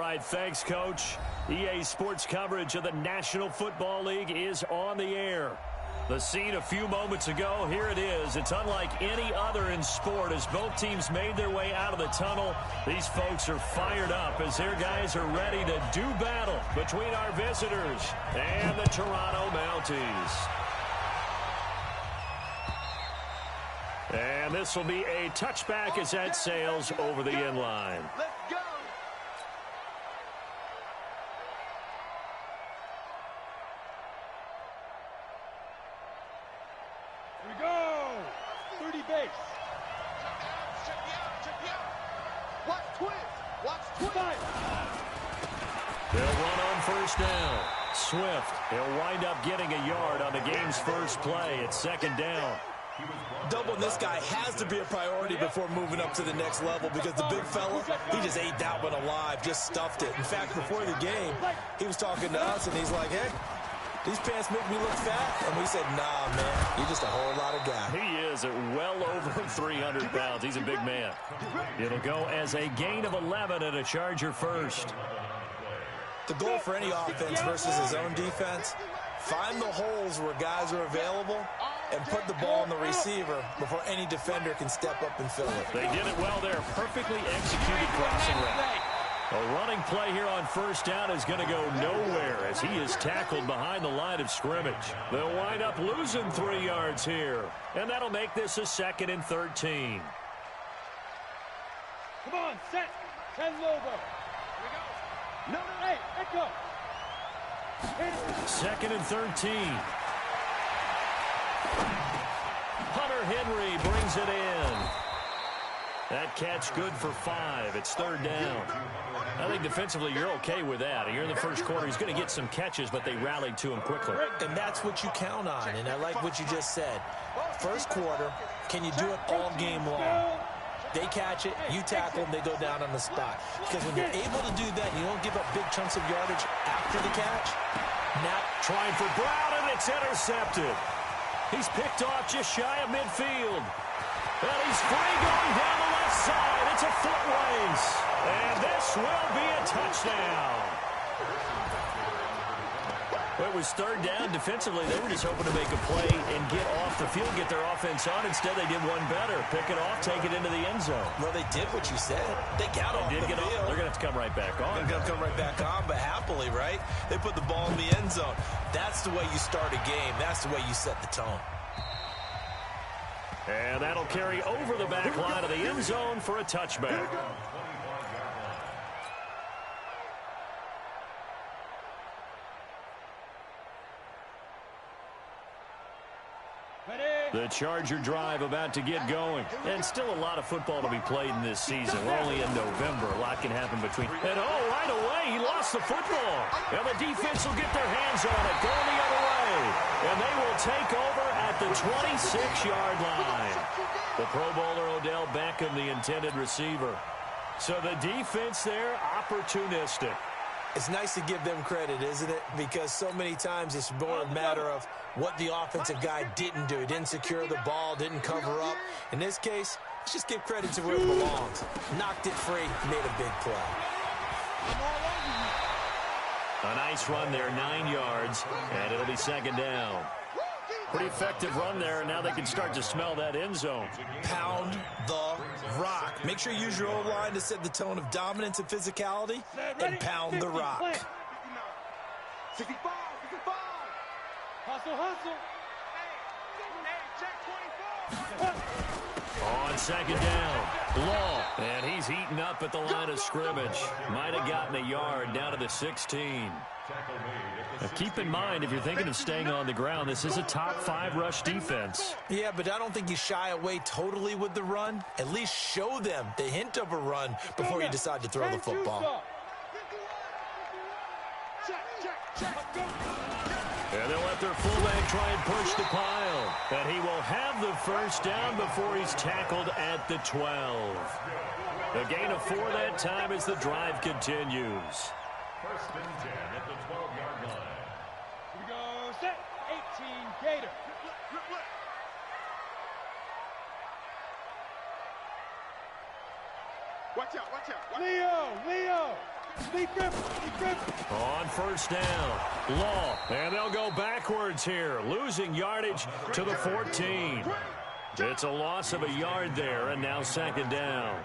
right, thanks, Coach. EA Sports coverage of the National Football League is on the air. The scene a few moments ago, here it is. It's unlike any other in sport as both teams made their way out of the tunnel. These folks are fired up as their guys are ready to do battle between our visitors and the Toronto Mounties. And this will be a touchback as that sails over the end line. Let's go. Here we go. 30 base. Check me out. Watch twins. Watch twins. They'll run on first down. Swift, he'll wind up getting a yard on the game's first play. It's second down. Doubling this guy has to be a priority before moving up to the next level because the big fella, he just ate that one alive, just stuffed it. In fact, before the game, he was talking to us, and he's like, hey, these pants make me look fat. And we said, nah, man, you're just a whole lot of guy. He is at well over 300 pounds. He's a big man. It'll go as a gain of 11 and a Charger first. The goal for any offense versus his own defense, find the holes where guys are available and put the ball on the receiver before any defender can step up and fill it. They did it well there. Perfectly executed crossing route. A running play here on first down is going to go nowhere as he is tackled behind the line of scrimmage. They'll wind up losing 3 yards here, and that'll make this a 2nd and 13. Come on, set. 10 Lobo. Here we go. No, 8, echo. 2nd and 13. Hunter Henry brings it in. That catch good for 5. It's 3rd down. I think defensively you're okay with that. Here in the first quarter, he's going to get some catches, but they rallied to him quickly. And that's what you count on, and I like what you just said. First quarter, can you do it all game long? They catch it, you tackle them, they go down on the spot. Because when you're able to do that, you don't give up big chunks of yardage after the catch. Now trying for Brown, and it's intercepted. He's picked off just shy of midfield. And he's free going down the left side. It's a foot race. And this will be a touchdown. It was 3rd down. Defensively, they were just hoping to make a play and get off the field, get their offense on. Instead, they did one better. Pick it off, take it into the end zone. Well, they did what you said. They got off the field. They're going to have to come right back on. They're going to come right back on, but happily, right? They put the ball in the end zone. That's the way you start a game. That's the way you set the tone. And that'll carry over the back line of the end zone for a touchback. The Charger drive about to get going. And still a lot of football to be played in this season. We're only in November. A lot can happen between. And right away, he lost the football. And the defense will get their hands on it, going the other way. And they will take over at the 26-yard line. The Pro Bowler Odell Beckham, the intended receiver. So the defense there, opportunistic. It's nice to give them credit, isn't it? Because so many times it's more a matter of what the offensive guy didn't do. He didn't secure the ball, didn't cover up. In this case, let's just give credit to where it belongs. Knocked it free, made a big play. A nice run there, 9 yards, and it'll be 2nd down. Pretty effective run there, and now they can start to smell that end zone. Pound the rock. Make sure you use your O-line to set the tone of dominance and physicality, and pound the rock. 65. Hustle, hustle. On 2nd down, Law, and he's heating up at the line of scrimmage. Might have gotten a yard down to the 16. Now keep in mind, if you're thinking of staying on the ground, this is a top 5 rush defense. Yeah, but I don't think you shy away totally with the run. At least show them the hint of a run before you decide to throw the football. And they'll let their fullback try and push the pile. And he will have the first down before he's tackled at the 12. A gain of 4 that time as the drive continues. 1st and 10 at the 12-yard line. Here we go, set, 18, Gator. Watch out. Leo. On first down, Law, and they'll go backwards here, losing yardage to the 14. It's a loss of a yard there, and now second down.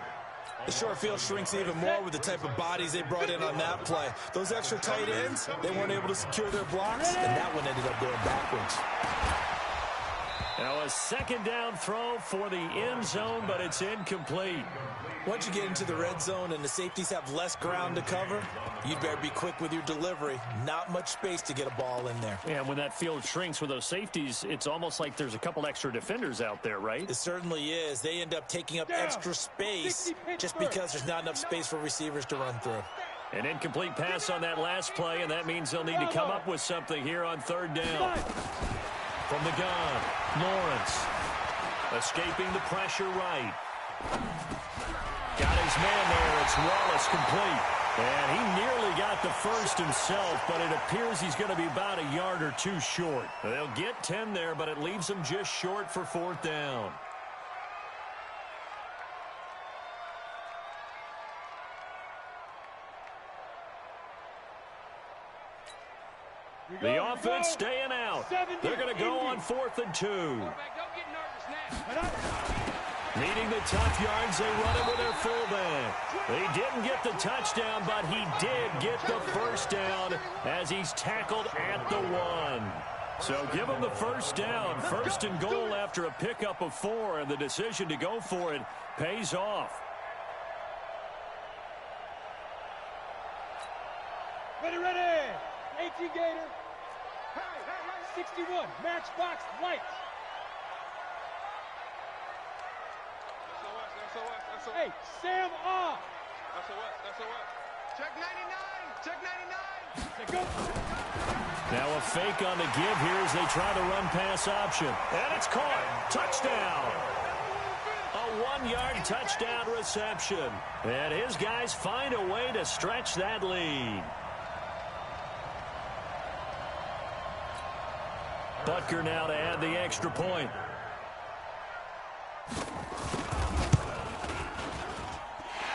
The short field shrinks even more with the type of bodies they brought in on that play. Those extra tight ends, they weren't able to secure their blocks, and that one ended up going backwards. Now a second down throw for the end zone, but it's incomplete. Once you get into the red zone and the safeties have less ground to cover, you'd better be quick with your delivery. Not much space to get a ball in there. Yeah, when that field shrinks with those safeties, it's almost like there's a couple extra defenders out there, right? It certainly is. They end up taking up extra space just because there's not enough space for receivers to run through. An incomplete pass on that last play, and that means they'll need to come up with something here on third down. From the gun, Lawrence escaping the pressure right. Got his man there. It's Wallace complete. And he nearly got the first himself, but it appears he's going to be about a yard or two short. They'll get 10 there, but it leaves them just short for fourth down. The offense staying out. They're going to go on 4th and 2. Needing the tough yards, they run it with their fullback. They didn't get the touchdown, but he did get the first down as he's tackled at the 1. So give him the first down. First and goal after a pickup of 4, and the decision to go for it pays off. Ready. 18 Gator. 61, matchbox lights. Hey, Sam off. Check 99. Check 99. Now a fake on the give here as they try to run pass option. And it's caught. Touchdown. A 1-yard touchdown reception. And his guys find a way to stretch that lead. Butker now to add the extra point.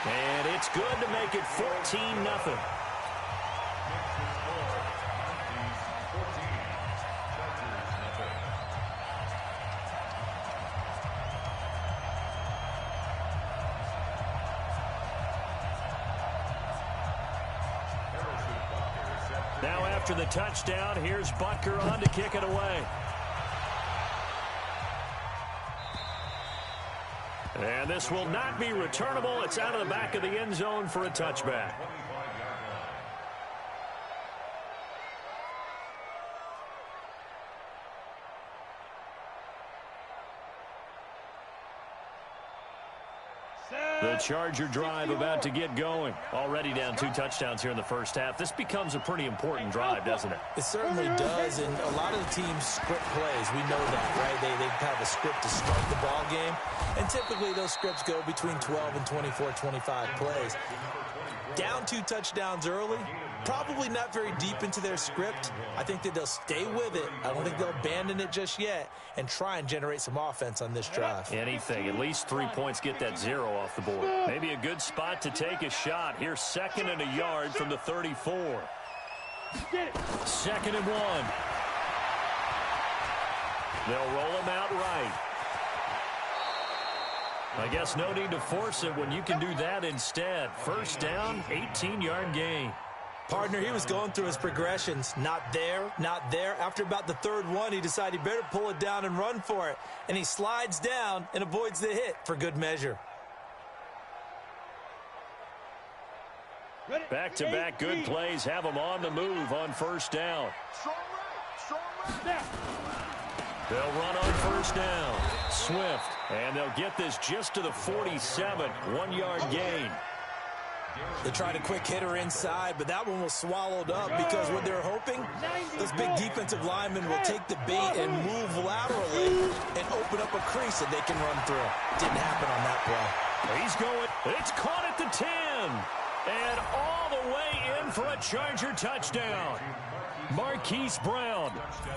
And it's good to make it 14-0. Now after the touchdown, here's Butker on to kick it away. And this will not be returnable. It's out of the back of the end zone for a touchback. The Charger drive about to get going. Already down 2 touchdowns here in the first half. This becomes a pretty important drive, doesn't it? It certainly does, and a lot of the teams script plays. We know that, right? They have a script to start the ball game, and typically those scripts go between 12 and 24, 25 plays. Down 2 touchdowns early, probably not very deep into their script. I think that they'll stay with it. I don't think they'll abandon it just yet and try and generate some offense on this drive. Anything. At least 3 points, get that 0 off the board. Maybe a good spot to take a shot. Here's 2nd and a yard from the 34. 2nd and 1. They'll roll him out right. I guess no need to force it when you can do that instead. First down, 18-yard gain. Partner, he was going through his progressions. Not there, not there. After about the 3rd one, he decided he better pull it down and run for it. And he slides down and avoids the hit for good measure. Back-to-back good plays have them on the move on first down. Strong right. They'll run on first down. Swift, and they'll get this just to the 47, 1-yard gain. They tried a quick hitter inside, but that one was swallowed up because what they're hoping, those big defensive linemen will take the bait and move laterally and open up a crease that they can run through. Didn't happen on that play. He's going. It's caught at the 10. And all the way in for a Charger touchdown. Marquise Brown,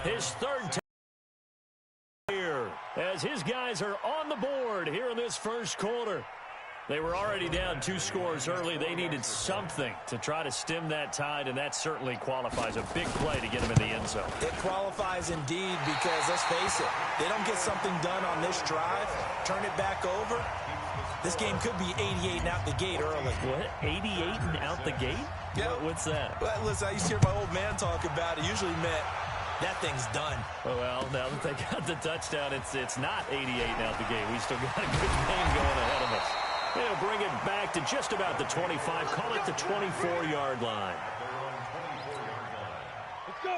his 3rd touchdown here, as his guys are on the board here in this first quarter. They were already down 2 scores early. They needed something to try to stem that tide, and that certainly qualifies. A big play to get them in the end zone. It qualifies indeed because, let's face it, they don't get something done on this drive, turn it back over, this game could be 88 and out the gate early. What? 88 and out the gate? Yeah. What's that? Well, listen, I used to hear my old man talk about it. Usually meant that thing's done. Well, now that they got the touchdown, it's not 88 and out the gate. We still got a good game going ahead of us. They'll bring it back to just about the 25. Call it the 24-yard line.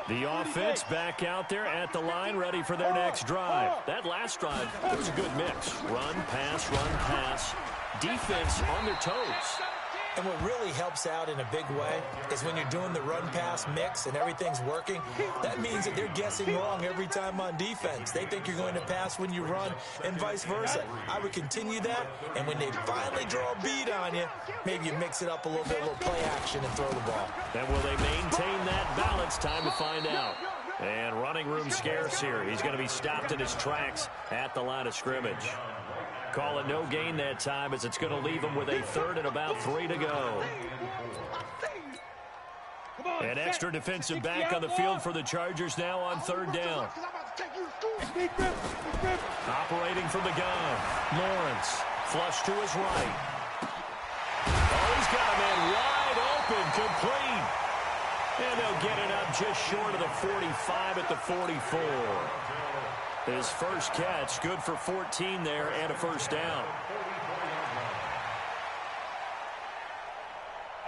The offense back out there at the line, ready for their next drive. That last drive, it was a good mix. Run, pass, defense on their toes. And what really helps out in a big way is when you're doing the run-pass mix and everything's working, that means that they're guessing wrong every time on defense. They think you're going to pass when you run and vice versa. I would continue that, and when they finally draw a beat on you, maybe you mix it up a little bit, a little play action and throw the ball. And will they maintain that balance? Time to find out. And running room scarce here. He's going to be stopped in his tracks at the line of scrimmage. Call it no gain that time as it's going to leave him with a 3rd and about 3 to go. An extra defensive back on the field for the Chargers now on 3rd down. Operating from the gun. Lawrence, flush to his right. Oh, he's got a man wide open, complete. And they'll get it up just short of the 45 at the 44. His first catch, good for 14 there and a 1st down.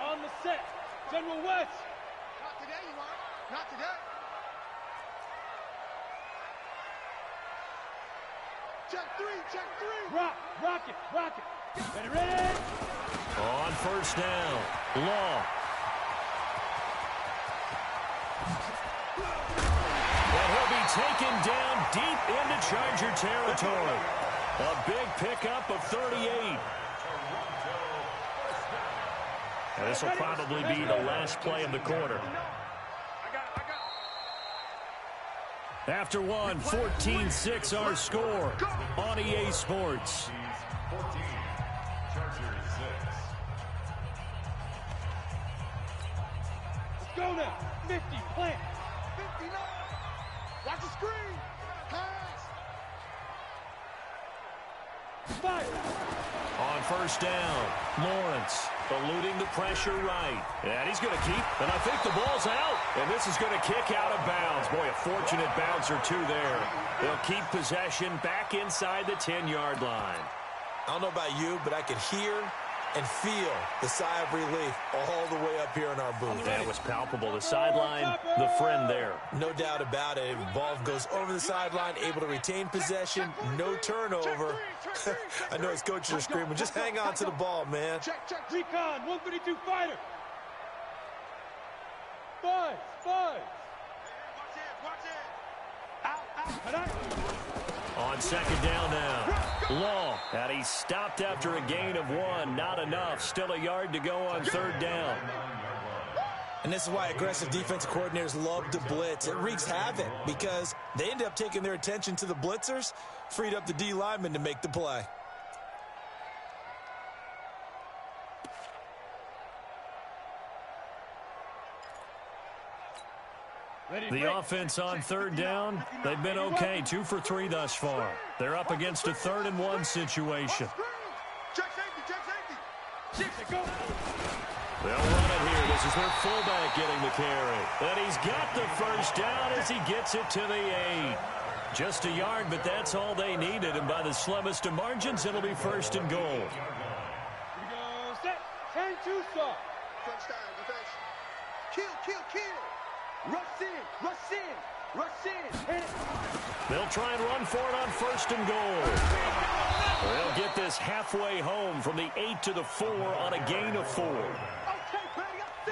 On the set, General West. Not today, you are. Not today. Check 3, check 3. Rock it. Ready. On 1st down, Law. Taken down deep into Charger territory. A big pickup of 38. And this will probably be the last play of the quarter. After one, 14-6 our score on EA Sports. 14, Chargers 6. Let's go now. 50, plant. 59. Watch the screen. Pass. Fire. On 1st down, Lawrence eluding the pressure right. And he's going to keep, and I think the ball's out. And this is going to kick out of bounds. Boy, a fortunate bounce or two there. They'll keep possession back inside the 10-yard line. I don't know about you, but I could hear and feel the sigh of relief all the way up here in our booth. That was palpable. The sideline, the friend there. No doubt about it. The ball goes over the sideline, able to retain possession, no turnover. I know his coaches are screaming, just hang on to the ball, man. Check. Recon, 132 fighter. Buzz. Watch it. Out. On 2nd down now. Law, and he stopped after a gain of 1. Not enough. Still a yard to go on 3rd down. And this is why aggressive defensive coordinators love to blitz. It wreaks havoc because they end up taking their attention to the blitzers, freed up the D lineman to make the play. The offense on 3rd down, they've been okay. 2 for 3 thus far. They're up against a 3rd and 1 situation. Check safety. They'll run it here. This is their fullback getting the carry. And he's got the 1st down as he gets it to the 8. Just a yard, but that's all they needed. And by the slimmest of margins, it'll be 1st and goal. Here we go, set, 10-2 stop. Crunch time, defense. Kill. Rush in. Hit it. They'll try and run for it on 1st and goal. They'll get this halfway home from the 8 to the 4 on a gain of 4.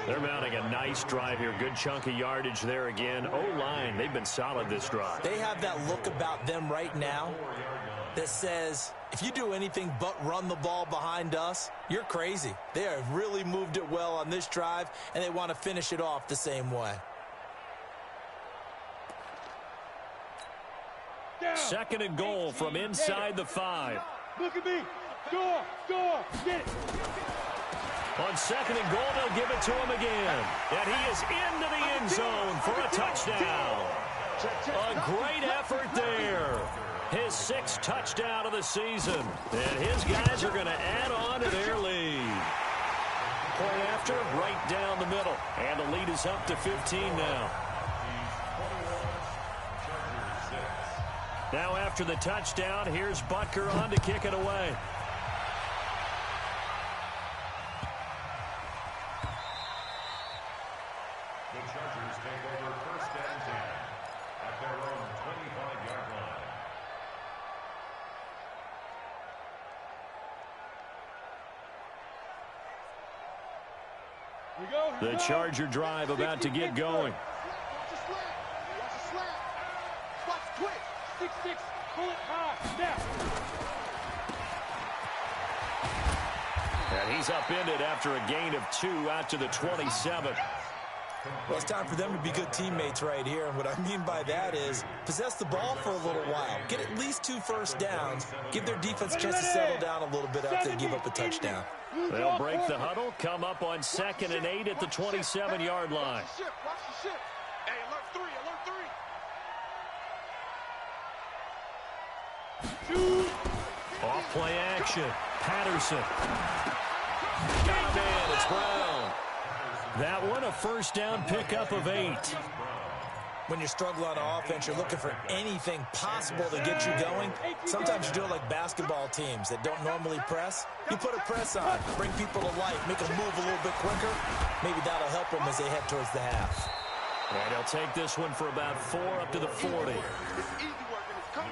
They're mounting a nice drive here. Good chunk of yardage there again. O-line, they've been solid this drive. They have that look about them right now that says, if you do anything but run the ball behind us, you're crazy. They have really moved it well on this drive, and they want to finish it off the same way. 2nd and goal from inside the 5. Look at me. Score. Get it. On second and goal, they'll give it to him again. And he is into the end zone for a touchdown. A great effort there. His 6th touchdown of the season. And his guys are going to add on to their lead. Point after, right down the middle. And the lead is up to 15 now. Now after the touchdown, here's Butker on to kick it away. The Chargers take over first and 10 at their own 25-yard line. The Charger drive about to get going. Watch the slant. Watch the twitch. 6-6. Pull it high. Now. And he's upended after a gain of 2 out to the 27. Well, it's time for them to be good teammates right here. And what I mean by that is possess the ball for a little while. Get at least 2 first downs. Give their defense a chance to settle down a little bit after they give up a touchdown. They'll break the huddle, come up on 2nd and 8 at the 27-yard line. Watch the shift. Hey, alert 3. Off play action. Patterson. Got a man. It's Brown. That one, a first down pickup of 8. When you struggle on offense, you're looking for anything possible to get you going. Sometimes you do it like basketball teams that don't normally press. You put a press on, bring people to life, make them move a little bit quicker. Maybe that'll help them as they head towards the half. And he'll take this one for about 4 up to the 40.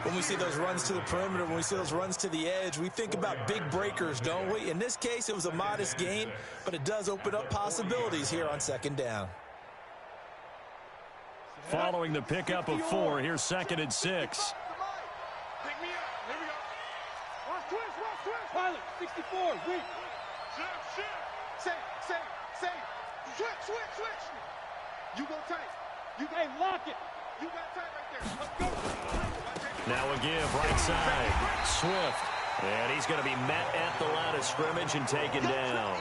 When we see those runs to the perimeter, when we see those runs to the edge, we think about big breakers, don't we? In this case, it was a modest gain, but it does open up possibilities here on 2nd down. Following the pickup of 4, here's 2nd and 6. Pick me up. Here we go. Watch twist. Pilot, 64. Weak. Shift. Safe. Switch. You go tight. Hey, lock it. You got tight right there. Let's go. Now a give, right side. Swift. And he's going to be met at the line of scrimmage and taken down.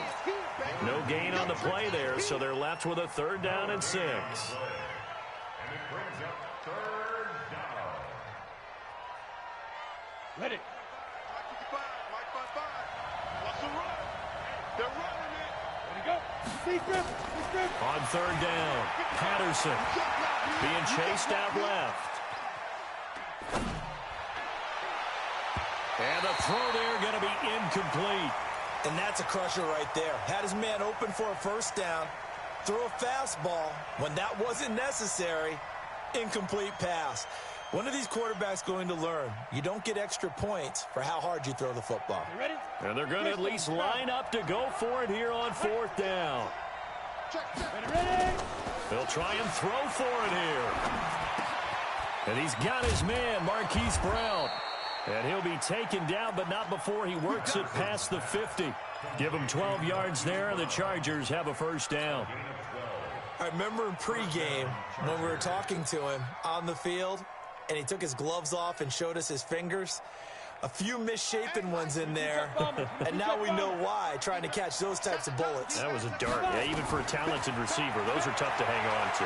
No gain on the play there, so they're left with a 3rd down and 6. And it brings up 3rd down. Ready. Mike 5. Watch the run. They're running it. Ready to go. Secret. On 3rd down, Patterson being chased out left. And the throw there going to be incomplete. And that's a crusher right there. Had his man open for a first down, throw a fastball. When that wasn't necessary, incomplete pass. When are these quarterbacks going to learn? You don't get extra points for how hard you throw the football. Ready? And they're going to at least line up to go for it here on 4th down. Ready? They'll try and throw for it here. And he's got his man, Marquise Brown. And he'll be taken down, but not before he works it past the 50. Give him 12 yards there, and the Chargers have a first down. I remember in pregame when we were talking to him on the field, and he took his gloves off and showed us his fingers. A few misshapen ones in there, and now we know why, trying to catch those types of bullets. That was a dart. Yeah, even for a talented receiver, those are tough to hang on to.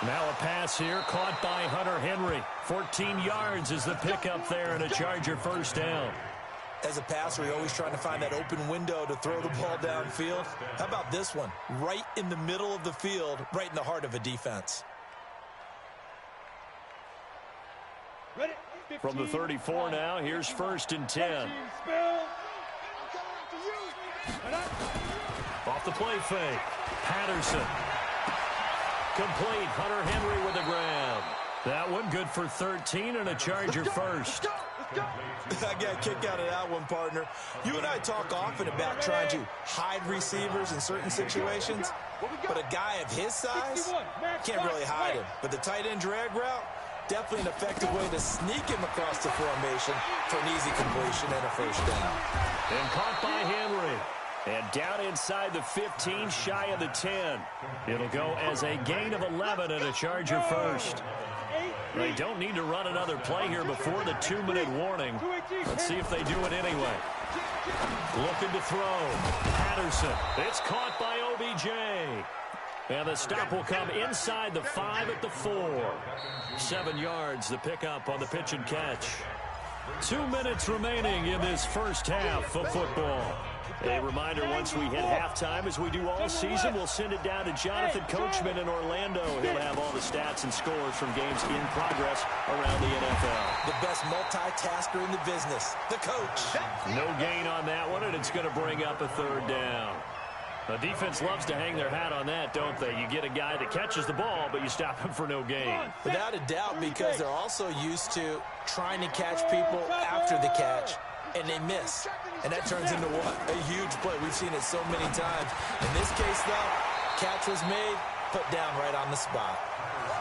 Now a pass here, caught by Hunter Henry. 14 yards is the pickup there, and a Charger first down. As a passer, you're always trying to find that open window to throw the ball downfield. How about this one? Right in the middle of the field, right in the heart of a defense. Ready? From the 34 now, here's 1st and 10. Off the play fake. Patterson. Complete. Hunter Henry with the grab. That one good for 13 and a Charger first. I got a kick out of that one, partner. You and I talk often about trying to hide receivers in certain situations, but a guy of his size can't really hide him. But the tight end drag route, definitely an effective way to sneak him across the formation for an easy completion and a first down. And caught by Henry. And down inside the 15, shy of the 10. It'll go as a gain of 11 and a Charger first. They don't need to run another play here before the 2-minute warning. Let's see if they do it anyway. Looking to throw. Patterson. It's caught by OBJ. And the stop will come inside the 5 at the 4. 7 yards, the pickup on the pitch and catch. 2 minutes remaining in this first half of football. A reminder, once we hit halftime, as we do all season, we'll send it down to Jonathan Coachman in Orlando. He'll have all the stats and scores from games in progress around the NFL. The best multitasker in the business, the coach. No gain on that one, and it's going to bring up a 3rd down. The defense loves to hang their hat on that, don't they? You get a guy that catches the ball, but you stop him for no gain. Without a doubt, because they're also used to trying to catch people after the catch, and they miss. And that turns into what? A huge play. We've seen it so many times. In this case, though, catch was made, put down right on the spot.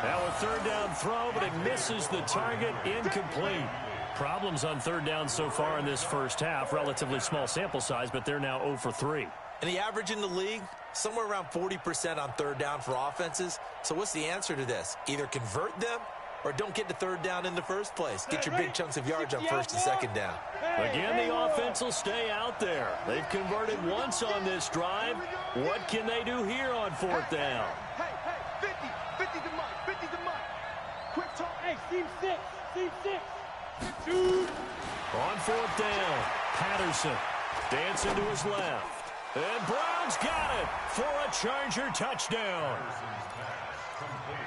Now a 3rd down throw, but it misses the target, incomplete. Problems on 3rd down so far in this first half. Relatively small sample size, but they're now 0 for 3. And the average in the league, somewhere around 40% on 3rd down for offenses. So what's the answer to this? Either convert them or don't get to 3rd down in the first place. Get your big chunks of yards on 1st and 2nd down. Again, the offense will stay out there. They've converted once on this drive. What can they do here on 4th down? Hey, 50 to Mike, 50 to Mike. Quick talk. Hey, seam 6. Dude. On 4th down, Patterson dancing to his left. And Brown's got it for a Charger touchdown.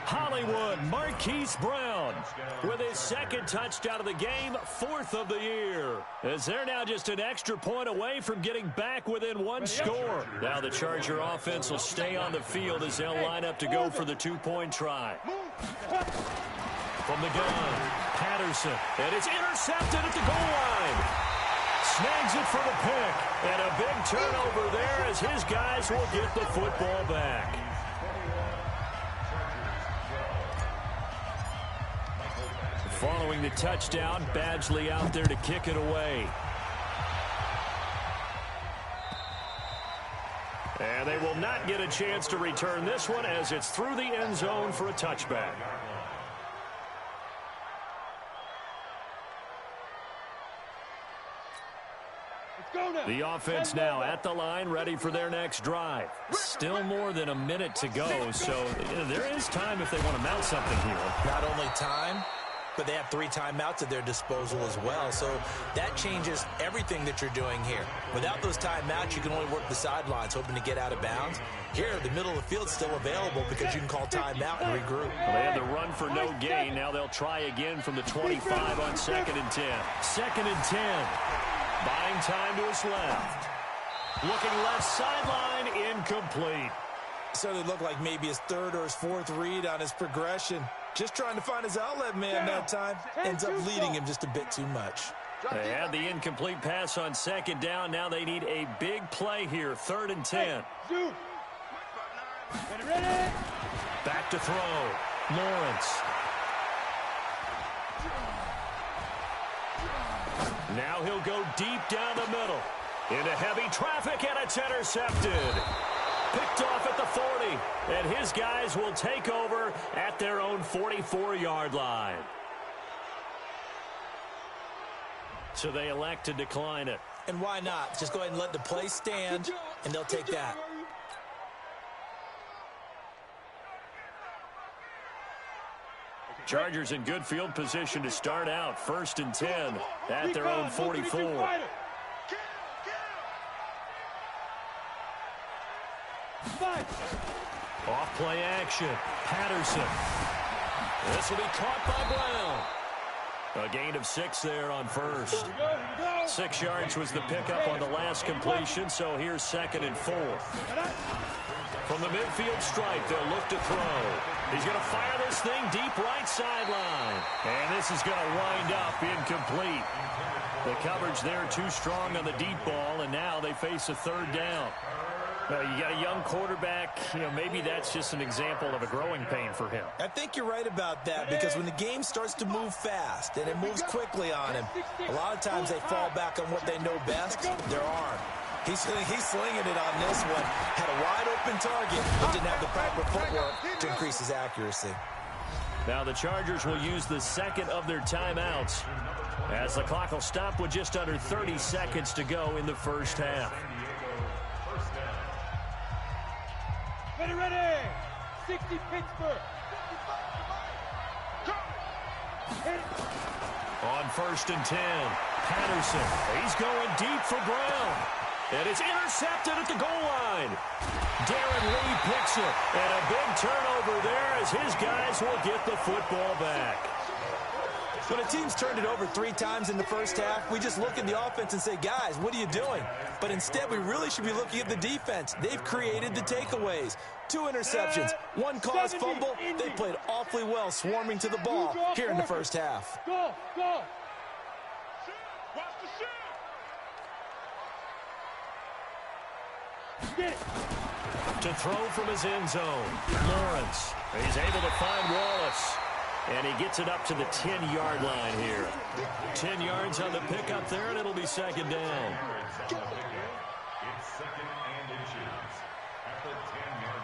Hollywood Marquise Brown with his 2nd touchdown of the game, 4th of the year. As they're now just an extra point away from getting back within 1 score. Now the Charger offense will stay on the field as they'll line up to go for the 2-point try. From the gun, Patterson, and it's intercepted at the goal line. Snags it for the pick, and a big turnover there as his guys will get the football back. Following the touchdown, Badgley out there to kick it away. And they will not get a chance to return this one as it's through the end zone for a touchback. The offense now at the line, ready for their next drive. Still more than a minute to go, so there is time if they want to mount something here. Not only time, but they have 3 timeouts at their disposal as well, so that changes everything that you're doing here. Without those timeouts, you can only work the sidelines, hoping to get out of bounds. Here, the middle of the field's still available because you can call timeout and regroup. Well, they had the run for no gain. Now they'll try again from the 25 on 2nd and 10. 2nd and 10. Buying time to his left. Looking left sideline, incomplete. Certainly looked like maybe his 3rd or his 4th read on his progression. Just trying to find his outlet man that time. Ends up leading him just a bit too much. They had the incomplete pass on 2nd down. Now they need a big play here. 3rd and 10. Back to throw. Lawrence. Now he'll go deep down the middle. Into heavy traffic, and it's intercepted. Picked off at the 40, and his guys will take over at their own 44-yard line. So they elect to decline it. And why not? Just go ahead and let the play stand, and they'll take that. Chargers in good field position to start out. 1st and 10 at their own 44. Off play action. Patterson. This will be caught by Brown. A gain of 6 there on 1st. 6 yards was the pickup on the last completion, so here's 2nd and 4. From the midfield stripe, they'll look to throw. He's going to fire this thing deep right sideline. And this is going to wind up incomplete. The coverage there too strong on the deep ball, and now they face a 3rd down. You got a young quarterback. Maybe that's just an example of a growing pain for him. I think you're right about that, because when the game starts to move fast and it moves quickly on him, a lot of times they fall back on what they know best, their arm. He's slinging it on this one. Had a wide open target, but didn't have the proper footwork to increase his accuracy. Now the Chargers will use the second of their timeouts as the clock will stop with just under 30 seconds to go in the first half. Ready. 60 Pittsburgh. On 1st and 10, Patterson. He's going deep for Brown. And it's intercepted at the goal line. Darren Lee picks it. And a big turnover there as his guys will get the football back. When a team's turned it over 3 times in the first half, we just look at the offense and say, guys, what are you doing? But instead, we really should be looking at the defense. They've created the takeaways. 2 interceptions, 1 caused fumble. They played awfully well swarming to the ball here in the first half. Go. Watch the shit. To throw from his end zone, Lawrence. He's able to find Wallace. And he gets it up to the 10-yard line here. 10 yards on the pickup there, and it'll be second down. It's second and inches at the 10-yard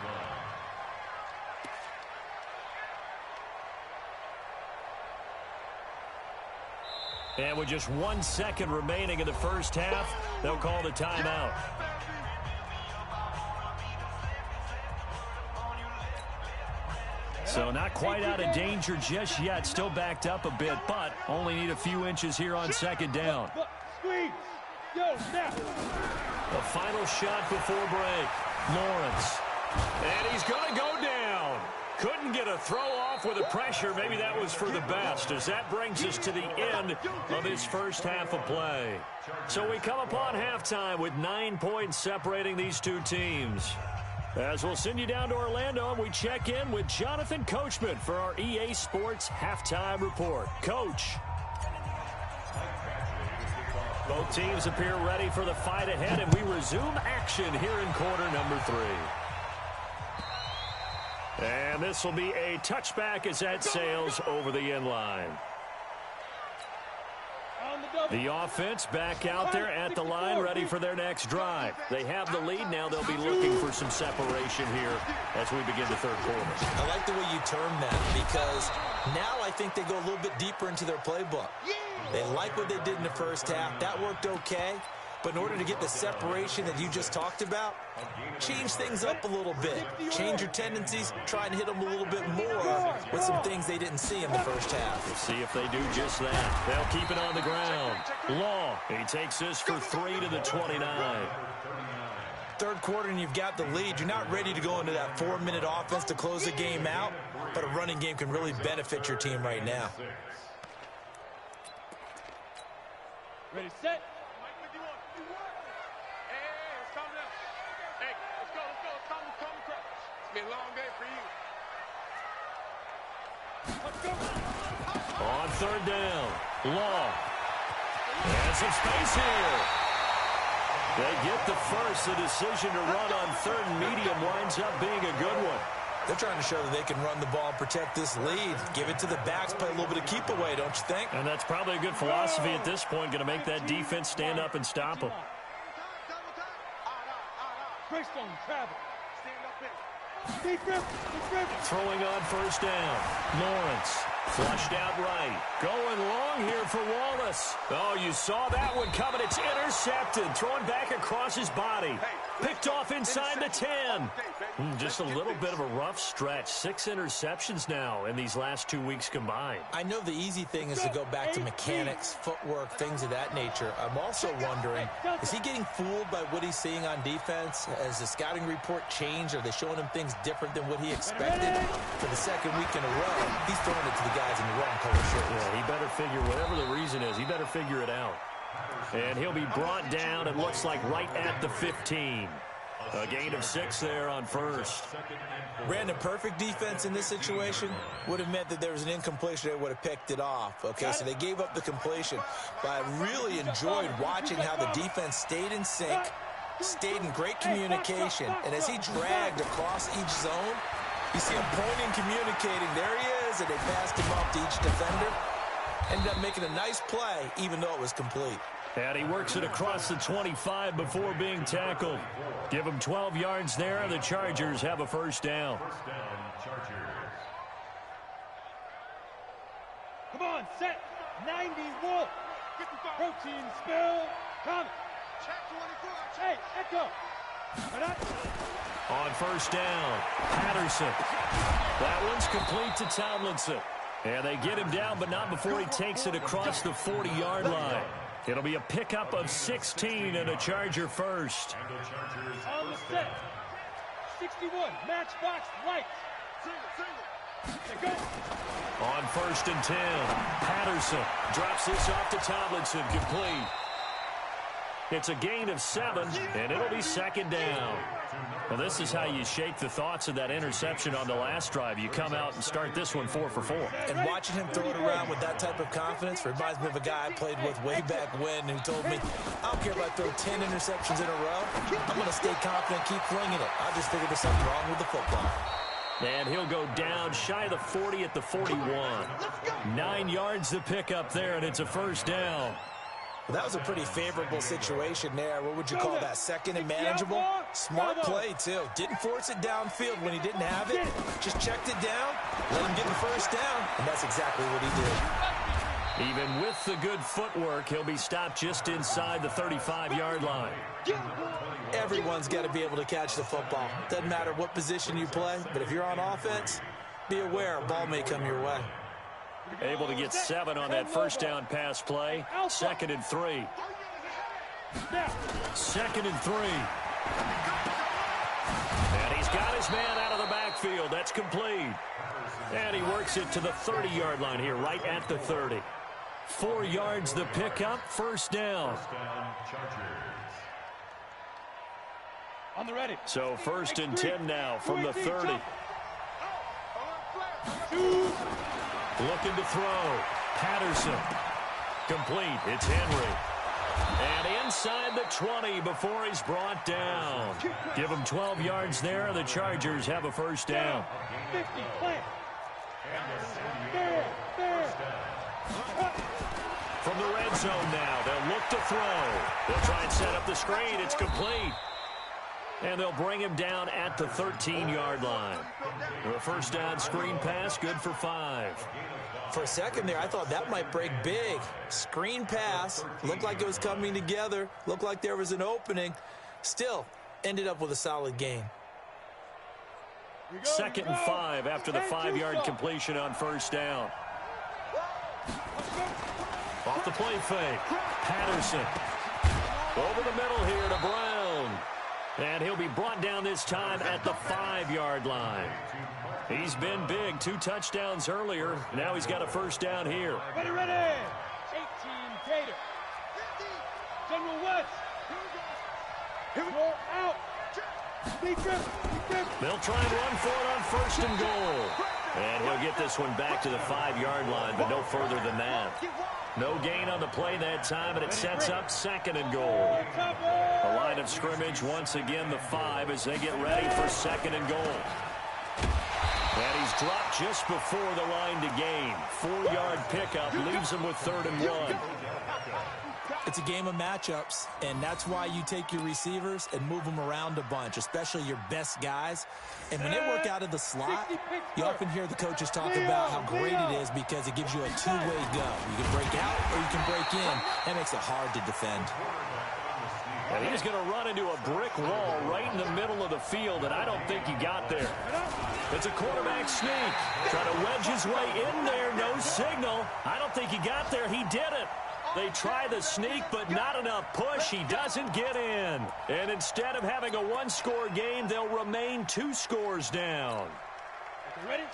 line. And with just 1 second remaining in the first half, they'll call the timeout. So not quite out of danger just yet. Still backed up a bit, but only need a few inches here on second down. Squeeze. Yo, snap. The final shot before break. Lawrence. And he's going to go down. Couldn't get a throw off with the pressure. Maybe that was for the best, as that brings us to the end of this first half of play. So we come upon halftime with 9 points separating these two teams. As we'll send you down to Orlando, and we check in with Jonathan Coachman for our EA Sports Halftime Report. Coach. Both teams appear ready for the fight ahead, and we resume action here in quarter number 3. And this will be a touchback as that sails over the end line. The offense back out there at the line, ready for their next drive. They have the lead. Now they'll be looking for some separation here as we begin the third quarter. I like the way you term that, because now I think they go a little bit deeper into their playbook. They like what they did in the first half. That worked okay. But in order to get the separation that you just talked about, change things up a little bit. Change your tendencies, try and hit them a little bit more with some things they didn't see in the first half. We'll see if they do just that. They'll keep it on the ground. Law, he takes this for 3 to the 29. Third quarter and you've got the lead. You're not ready to go into that 4-minute offense to close the game out, but a running game can really benefit your team right now. Ready, set. It's been a long day for you. On third down, Law. And some space here. They get the first. The decision to run on third and medium winds up being a good one. They're trying to show that they can run the ball and protect this lead. Give it to the backs, play a little bit of keep away, don't you think? And that's probably a good philosophy at this point, going to make that defense stand up and stop them. Greystone, travel. Throwing on first down. Lawrence flushed out right. Going long here for Wallace. Oh, you saw that one coming. It's intercepted. Throwing back across his body. Picked off inside the 10. Just a little bit of a rough stretch. 6 interceptions now in these last 2 weeks combined. I know the easy thing is to go back to mechanics, footwork, things of that nature. I'm also wondering, is he getting fooled by what he's seeing on defense? Has the scouting report changed? Are they showing him things different than what he expected? For the second week in a row, he's throwing it to the guys in the wrong color shirts. Yeah, he better figure, whatever the reason is, he better figure it out. And he'll be brought down, it looks like, right at the 15. A gain of 6 there on first. Brandon, perfect defense in this situation would have meant that there was an incompletion. They would have picked it off. Okay, so they gave up the completion. But I really enjoyed watching how the defense stayed in sync, stayed in great communication. And as he dragged across each zone, you see him pointing, communicating. There he is, and they passed him off to each defender. Ended up making a nice play, even though it was complete. And he works it across the 25 before being tackled. Give him 12 yards there. The Chargers have a first down. Come on, set. 90 Wolf. 55. Protein spill. Coming. Check 24. Hey, Echo. On first down, Patterson. That one's complete to Tomlinson. And they get him down, but not before he takes it across the 40-yard line. It'll be a pickup of 16 and a Charger first. On the set. 61, matchbox lights. On first and 10, Patterson drops this off to Tomlinson, complete. It's a gain of 7, and it'll be second down. Well, this is how you shake the thoughts of that interception on the last drive. You come out and start this one 4 for 4. And watching him throw it around with that type of confidence reminds me of a guy I played with way back when who told me, I don't care if I throw 10 interceptions in a row. I'm going to stay confident, keep flinging it. I just figured there's something wrong with the football. And he'll go down shy of the 40 at the 41. 9 yards to pick up there, and it's a first down. Well, that was a pretty favorable situation there. What would you call that? Second and manageable? Smart play, too. Didn't force it downfield when he didn't have it. Just checked it down, let him get the first down, and that's exactly what he did. Even with the good footwork, he'll be stopped just inside the 35-yard line. Everyone's got to be able to catch the football. Doesn't matter what position you play, but if you're on offense, be aware a ball may come your way. Able to get 7 on that first down pass play. 2nd and 3. 2nd and 3. And he's got his man out of the backfield. That's complete. And he works it to the 30-yard line here, right at the 30. 4 yards the pickup, first down. On the ready. So first and 10 now from the 30. Looking to throw. Patterson. Complete. It's Henry. And inside the 20 before he's brought down. Give him 12 yards there. The Chargers have a first down. 50, play. From the red zone now, they'll look to throw. They'll try and set up the screen. It's complete. And they'll bring him down at the 13-yard line. The first down screen pass, good for 5. For a second there, I thought that might break big. Screen pass, looked like it was coming together, looked like there was an opening. Still, ended up with a solid gain. 2nd and 5 after the 5-yard completion on first down. Off the play fake. Patterson. Over the middle here to Brown. And he'll be brought down this time at the 5-yard line. He's been big. 2 touchdowns earlier. Now he's got a first down here. Ready, ready. 18 Gator. General West. Roll out. They'll try and run for it on first and goal. And he'll get this one back to the 5-yard line, but no further than that. No gain on the play that time, and it sets up 2nd and goal. The line of scrimmage once again the 5 as they get ready for 2nd and goal. And he's dropped just before the line to gain. 4-yard pickup leaves him with 3rd and 1. It's a game of matchups, and that's why you take your receivers and move them around a bunch, especially your best guys. And when they work out of the slot, you often hear the coaches talk about how great it is because it gives you a two-way go. You can break out or you can break in. That makes it hard to defend. And he's going to run into a brick wall right in the middle of the field, and I don't think he got there. It's a quarterback sneak. Trying to wedge his way in there. No signal. I don't think he got there. He did it. They try the sneak, but not enough push. He doesn't get in. And instead of having a 1-score game, they'll remain 2 scores down.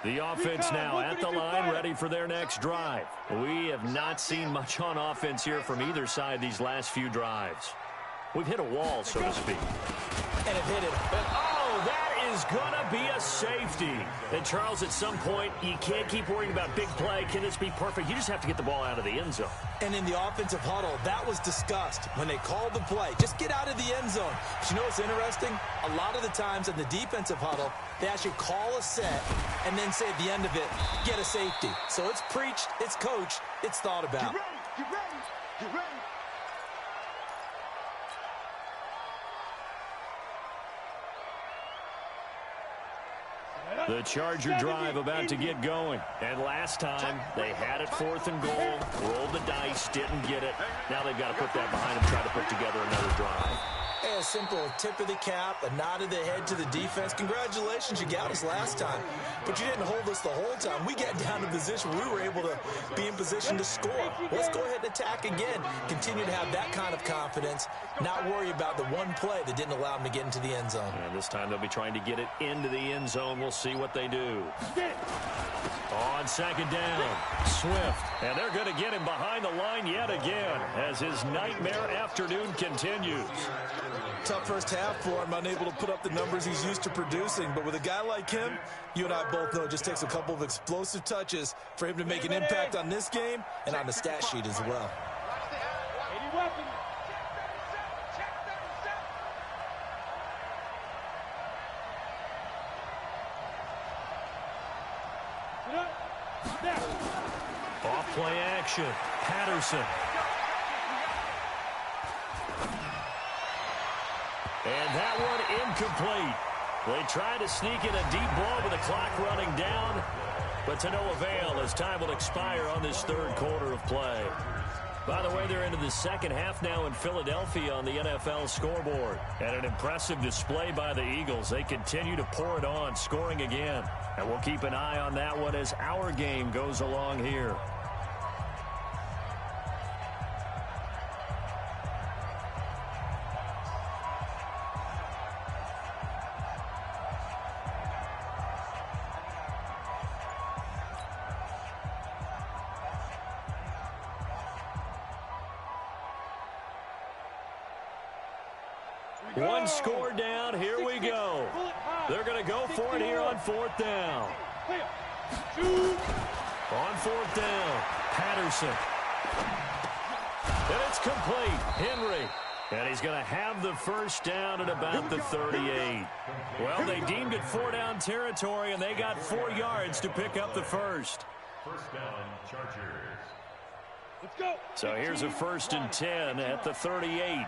The offense now at the line, ready for their next drive. We have not seen much on offense here from either side these last few drives. We've hit a wall, so to speak. And it hit it. Oh, that is going to be a safety. And, Charles, at some point, you can't keep worrying about big play. Can this be perfect? You just have to get the ball out of the end zone. And in the offensive huddle, that was discussed when they called the play. Just get out of the end zone. But you know what's interesting? A lot of the times in the defensive huddle, they actually call a set and then say at the end of it, get a safety. So it's preached, it's coached, it's thought about. Get ready, get ready, get ready. The Charger drive about to get going. And last time, they had it 4th and goal, rolled the dice, didn't get it. Now they've got to put that behind them, try to put together another drive. Hey, a simple tip of the cap, a nod of the head to the defense. Congratulations, you got us last time. But you didn't hold us the whole time. We got down to position. We were able to be in position to score. Let's go ahead and attack again. Continue to have that kind of confidence. Not worry about the one play that didn't allow them to get into the end zone. And this time they'll be trying to get it into the end zone. We'll see what they do. On 2nd down, Swift. And they're going to get him behind the line yet again as his nightmare afternoon continues. Tough first half for him, unable to put up the numbers he's used to producing. But with a guy like him, you and I both know it just takes a couple of explosive touches for him to make an impact on this game and on the stat sheet as well. Off play action, Patterson. And that one incomplete. They tried to sneak in a deep ball with the clock running down, but to no avail as time will expire on this 3rd quarter of play. By the way, they're into the 2nd half now in Philadelphia on the NFL scoreboard. And an impressive display by the Eagles. They continue to pour it on, scoring again. And we'll keep an eye on that one as our game goes along here. One score down. Here we go. They're going to go for it here on 4th down. On 4th down, Patterson. And it's complete. Henry. And he's going to have the first down at about the 38. Well, they deemed it 4-down territory, and they got 4 yards to pick up the first. First down, Chargers. Let's go. So here's a 1st and 10 at the 38.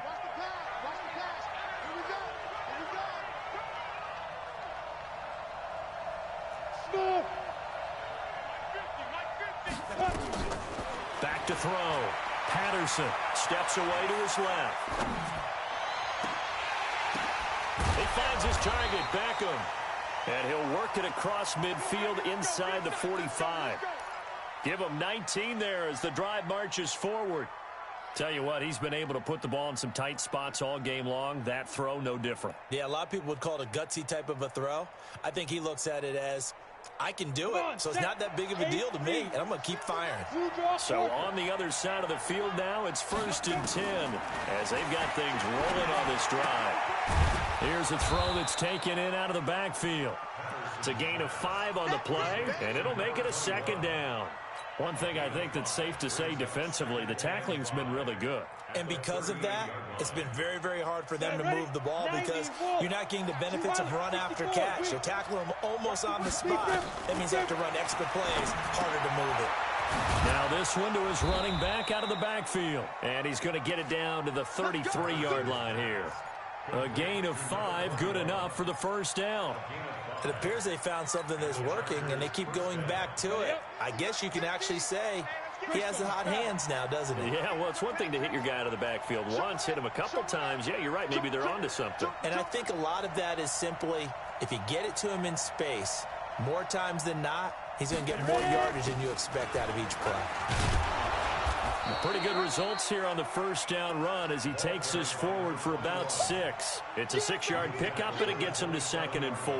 Back to throw. Patterson steps away to his left. He finds his target, Beckham. And he'll work it across midfield inside the 45. Give him 19 there as the drive marches forward. Tell you what, he's been able to put the ball in some tight spots all game long. That throw, no different. Yeah, a lot of people would call it a gutsy type of a throw. I think he looks at it as, I can do it, so it's not that big of a deal to me, and I'm going to keep firing. So on the other side of the field now, it's 1st and 10 as they've got things rolling on this drive. Here's a throw that's taken in out of the backfield. It's a gain of 5 on the play, and it'll make it a 2nd down. One thing I think that's safe to say defensively, the tackling's been really good. And because of that, it's been very, very hard for them to move the ball because you're not getting the benefits of run after catch. You're tackling them almost on the spot. That means you have to run extra plays, harder to move it. Now this window is running back out of the backfield. And he's going to get it down to the 33-yard line here. A gain of 5, good enough for the first down. It appears they found something that's working, and they keep going back to it. I guess you can actually say he has the hot hands now, doesn't he? Yeah, well, it's one thing to hit your guy out of the backfield once, hit him a couple times. Yeah, you're right. Maybe they're onto something. And I think a lot of that is simply if you get it to him in space, more times than not, he's going to get more yardage than you expect out of each play. Pretty good results here on the first down run as he takes us forward for about 6. It's a 6-yard pickup, and it gets him to 2nd and 4.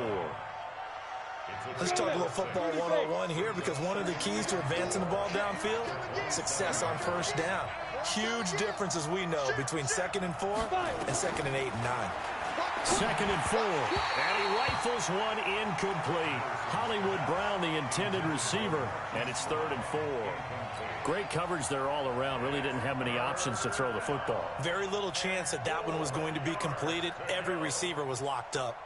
Let's talk a little football 101 here because one of the keys to advancing the ball downfield, success on first down. Huge difference, as we know, between 2nd and 4 and 2nd and 8 and 9. 2nd and 4, and he rifles one incomplete. Hollywood Brown, the intended receiver, and it's 3rd and 4. Great coverage there all around. Really didn't have many options to throw the football. Very little chance that that one was going to be completed. Every receiver was locked up.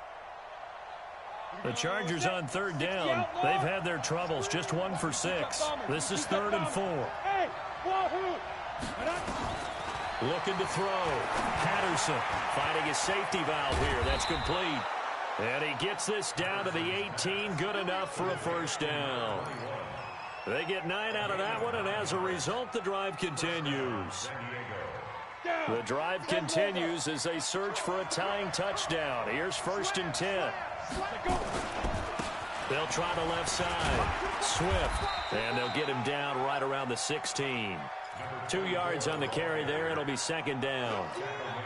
The Chargers on 3rd down. They've had their troubles. Just 1 for 6. This is 3rd and 4. Looking to throw. Patterson finding his safety valve here. That's complete. And he gets this down to the 18, good enough for a first down. They get 9 out of that one, and as a result, the drive continues. The drive continues as they search for a tying touchdown. Here's 1st and 10. They'll try the left side. Swift, and they'll get him down right around the 16. 2 yards on the carry there. It'll be 2nd down.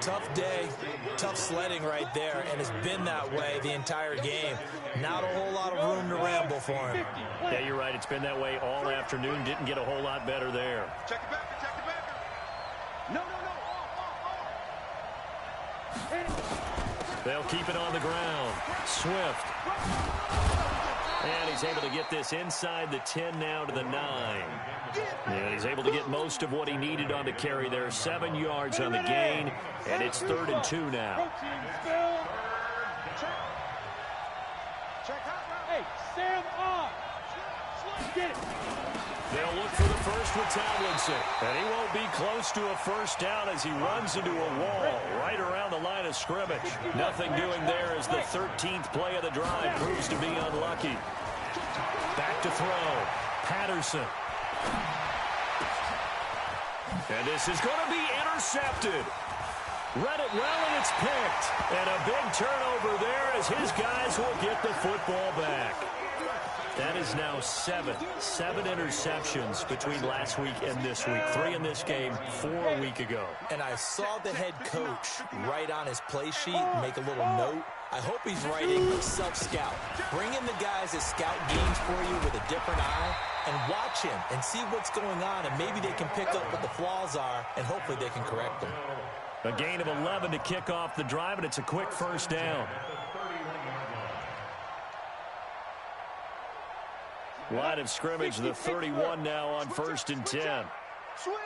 Tough day, tough sledding right there, and it's been that way the entire game. Not a whole lot of room to ramble for him. Yeah, you're right. It's been that way all afternoon. Didn't get a whole lot better there. Check it back, check it back. No. They'll keep it on the ground. Swift. And he's able to get this inside the 10 now to the 9. And he's able to get most of what he needed on the carry there. 7 yards on the gain, and it's 3rd and 2 now. Hey, Sam on. Get it. They'll look for the first with Tomlinson. And he won't be close to a first down as he runs into a wall right around the line of scrimmage. Nothing doing there as the 13th play of the drive proves to be unlucky. Back to throw. Patterson. And this is going to be intercepted. Read it well, and it's picked. And a big turnover there as his guys will get the football back. That is now 7 interceptions between last week and this week. 3 in this game, 4 a week ago. And I saw the head coach write on his play sheet, make a little note. I hope he's writing self-scout. Bring in the guys that scout games for you with a different eye and watch him and see what's going on, and maybe they can pick up what the flaws are, and hopefully they can correct them. A gain of 11 to kick off the drive, and it's a quick first down. Line of scrimmage, the 31 now on 1st and 10. Switch.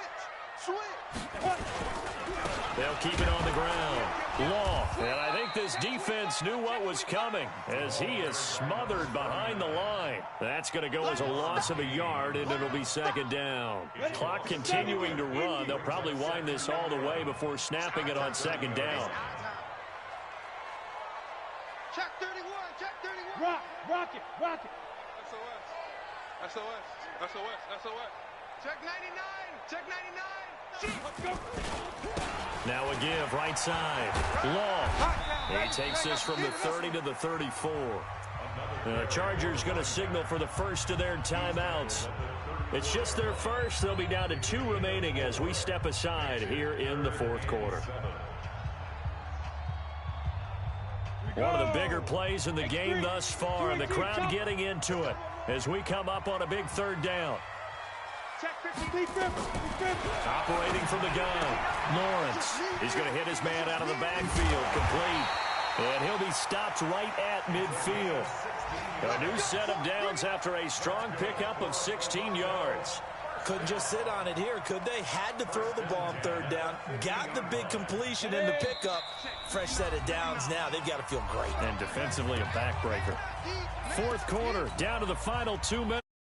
They'll keep it on the ground. Law, and I think this defense knew what was coming as he is smothered behind the line. That's going to go as a loss of a yard, and it'll be 2nd down. Clock continuing to run. They'll probably wind this all the way before snapping it on 2nd down. Check 31, check 31. Rock it. SOS. Check 99, check 99. Let's go. Now a give, right side. Long. He takes this from the 30 to the 34. The Chargers going to signal for the first of their timeouts. It's just their first. They'll be down to 2 remaining as we step aside here in the 4th quarter. One of the bigger plays in the game thus far, and the crowd getting into it as we come up on a big 3rd down. Operating from the gun, Lawrence. He's going to hit his man out of the backfield, complete. And he'll be stopped right at midfield. A new set of downs after a strong pickup of 16 yards. Couldn't just sit on it here, could they? Had to throw the ball on 3rd down. Got the big completion in the pickup. Fresh set of downs now. They've got to feel great. And defensively, a backbreaker. 4th quarter, down to the final 2 minutes.